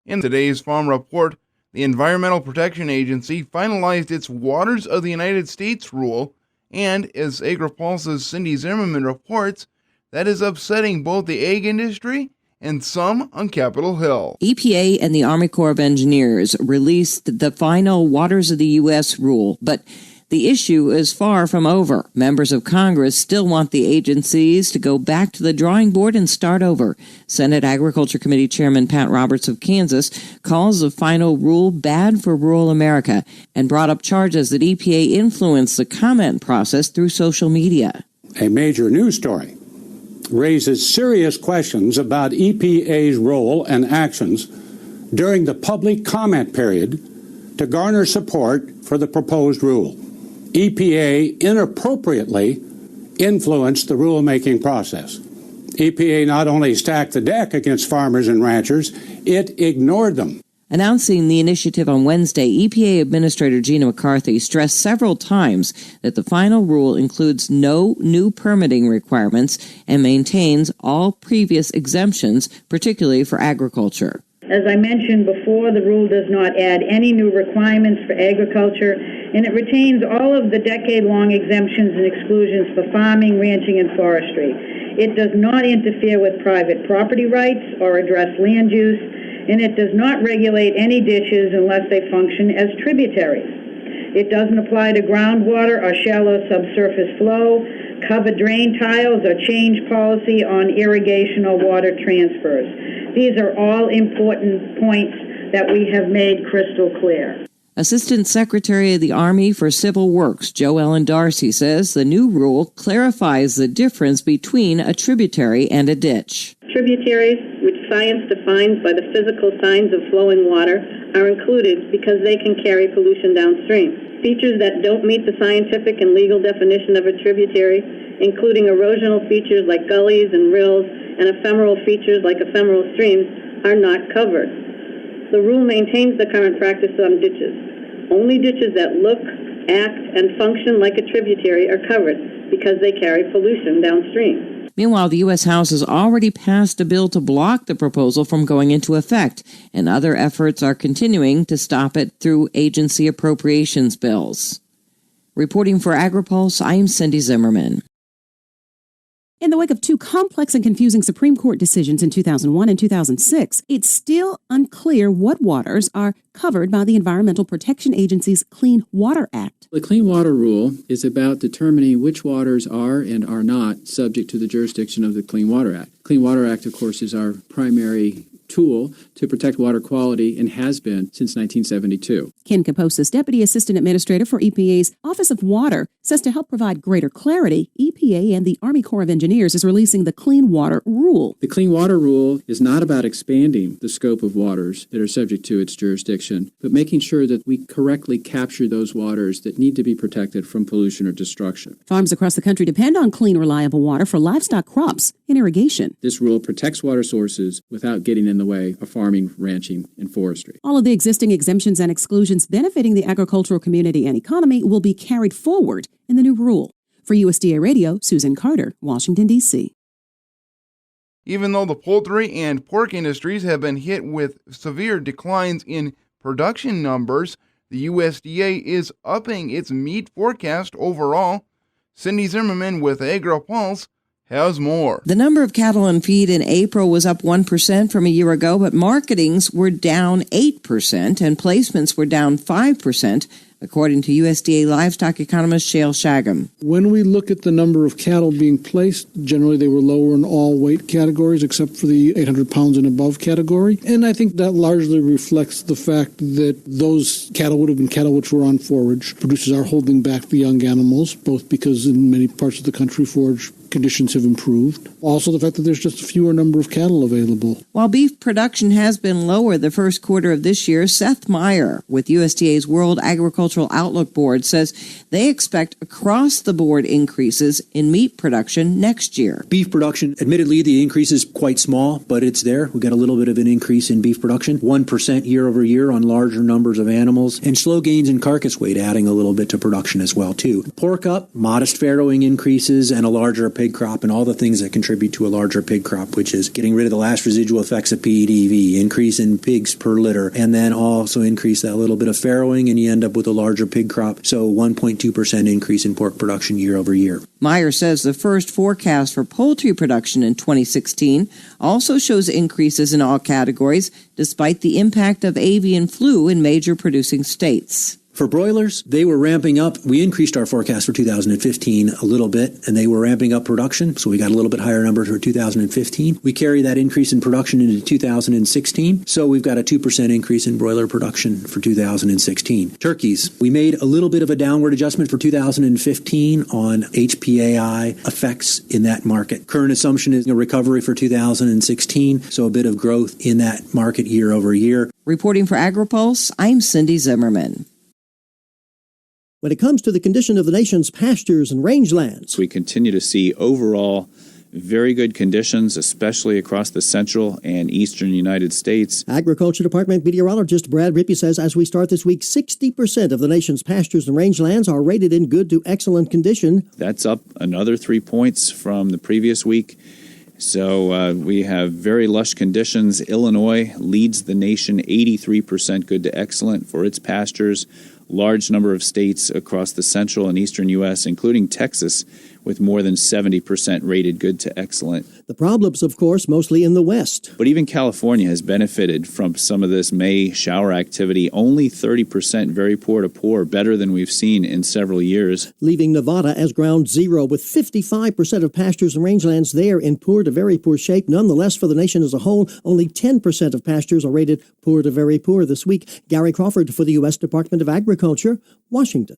In today's Farm Report, the Environmental Protection Agency finalized its Waters of the United States rule, and as AgriPulse's Cindy Zimmerman reports, that is upsetting both the ag industry and some on Capitol Hill. EPA and the Army Corps of Engineers released the final Waters of the U.S. rule, but the issue is far from over. Members of Congress still want the agencies to go back to the drawing board and start over. Senate Agriculture Committee Chairman Pat Roberts of Kansas calls the final rule bad for rural America and brought up charges that EPA influenced the comment process through social media. A major news story raises serious questions about EPA's role and actions during the public comment period to garner support for the proposed rule. EPA inappropriately influenced the rulemaking process. EPA not only stacked the deck against farmers and ranchers, it ignored them. Announcing the initiative on Wednesday, EPA Administrator Gina McCarthy stressed several times that the final rule includes no new permitting requirements and maintains all previous exemptions, particularly for agriculture. As I mentioned before, the rule does not add any new requirements for agriculture, and it retains all of the decade-long exemptions and exclusions for farming, ranching, and forestry. It does not interfere with private property rights or address land use, and it does not regulate any ditches unless they function as tributaries. It doesn't apply to groundwater or shallow subsurface flow, cover drain tiles, or change policy on irrigation or water transfers. These are all important points that we have made crystal clear. Assistant Secretary of the Army for Civil Works, Jo Ellen Darcy, says the new rule clarifies the difference between a tributary and a ditch. Tributaries, which science defines by the physical signs of flowing water, are included because they can carry pollution downstream. Features that don't meet the scientific and legal definition of a tributary, including erosional features like gullies and rills and ephemeral features like ephemeral streams, are not covered. The rule maintains the current practice on ditches. Only ditches that look, act, and function like a tributary are covered because they carry pollution downstream. Meanwhile, the U.S. House has already passed a bill to block the proposal from going into effect, and other efforts are continuing to stop it through agency appropriations bills. Reporting for AgriPulse, I'm Cindy Zimmerman. In the wake of two complex and confusing Supreme Court decisions in 2001 and 2006, it's still unclear what waters are covered by the Environmental Protection Agency's Clean Water Act. The Clean Water Rule is about determining which waters are and are not subject to the jurisdiction of the Clean Water Act. Clean Water Act, of course, is our primary tool to protect water quality and has been since 1972. Ken Kaposis, Deputy Assistant Administrator for EPA's Office of Water, says to help provide greater clarity, EPA and the Army Corps of Engineers is releasing the Clean Water Rule. The Clean Water Rule is not about expanding the scope of waters that are subject to its jurisdiction, but making sure that we correctly capture those waters that need to be protected from pollution or destruction. Farms across the country depend on clean, reliable water for livestock, crops, and irrigation. This rule protects water sources without getting in the way of farming, ranching, and forestry. All of the existing exemptions and exclusions benefiting the agricultural community and economy will be carried forward in the new rule. For USDA Radio, Susan Carter, Washington, D.C. Even though the poultry and pork industries have been hit with severe declines in production numbers, the USDA is upping its meat forecast overall. Cindy Zimmerman with AgriPulse has more. The number of cattle in feed in April was up 1% from a year ago, but marketings were down 8% and placements were down 5%, according to USDA livestock economist Shale Shagam. When we look at the number of cattle being placed, generally they were lower in all weight categories except for the 800 pounds and above category. And I think that largely reflects the fact that those cattle would have been cattle which were on forage. Producers are holding back the young animals, both because in many parts of the country forage conditions have improved. Also the fact that there's just a fewer number of cattle available. While beef production has been lower the first quarter of this year, Seth Meyer with USDA's World Agricultural Outlook Board says they expect across-the-board increases in meat production next year. Beef production, admittedly, the increase is quite small, but it's there. We got a little bit of an increase in beef production, 1% year over year on larger numbers of animals, and slow gains in carcass weight adding a little bit to production as well, too. Pork up, modest farrowing increases, and a larger pig crop and all the things that contribute to a larger pig crop, which is getting rid of the last residual effects of PDV, increase in pigs per litter, and then also increase that little bit of farrowing, and you end up with a larger pig crop. So 1.2% increase in pork production year over year. Meyer says the first forecast for poultry production in 2016 also shows increases in all categories, despite the impact of avian flu in major producing states. For broilers, they were ramping up. We increased our forecast for 2015 a little bit, and they were ramping up production, so we got a little bit higher number for 2015. We carry that increase in production into 2016, so we've got a 2% increase in broiler production for 2016. Turkeys, we made a little bit of a downward adjustment for 2015 on HPAI effects in that market. Current assumption is a recovery for 2016, so a bit of growth in that market year over year. Reporting for AgriPulse, I'm Cindy Zimmerman. When it comes to the condition of the nation's pastures and rangelands, we continue to see overall very good conditions, especially across the central and eastern United States. Agriculture Department meteorologist Brad Rippey says as we start this week, 60% of the nation's pastures and rangelands are rated in good to excellent condition. That's up another 3 points from the previous week. So we have very lush conditions. Illinois leads the nation 83% good to excellent for its pastures. Large number of states across the central and eastern U.S., including Texas, with more than 70% rated good to excellent. The problems, of course, mostly in the West. But even California has benefited from some of this May shower activity. Only 30% very poor to poor, better than we've seen in several years. Leaving Nevada as ground zero, with 55% of pastures and rangelands there in poor to very poor shape. Nonetheless, for the nation as a whole, only 10% of pastures are rated poor to very poor this week. Gary Crawford for the U.S. Department of Agriculture, Washington.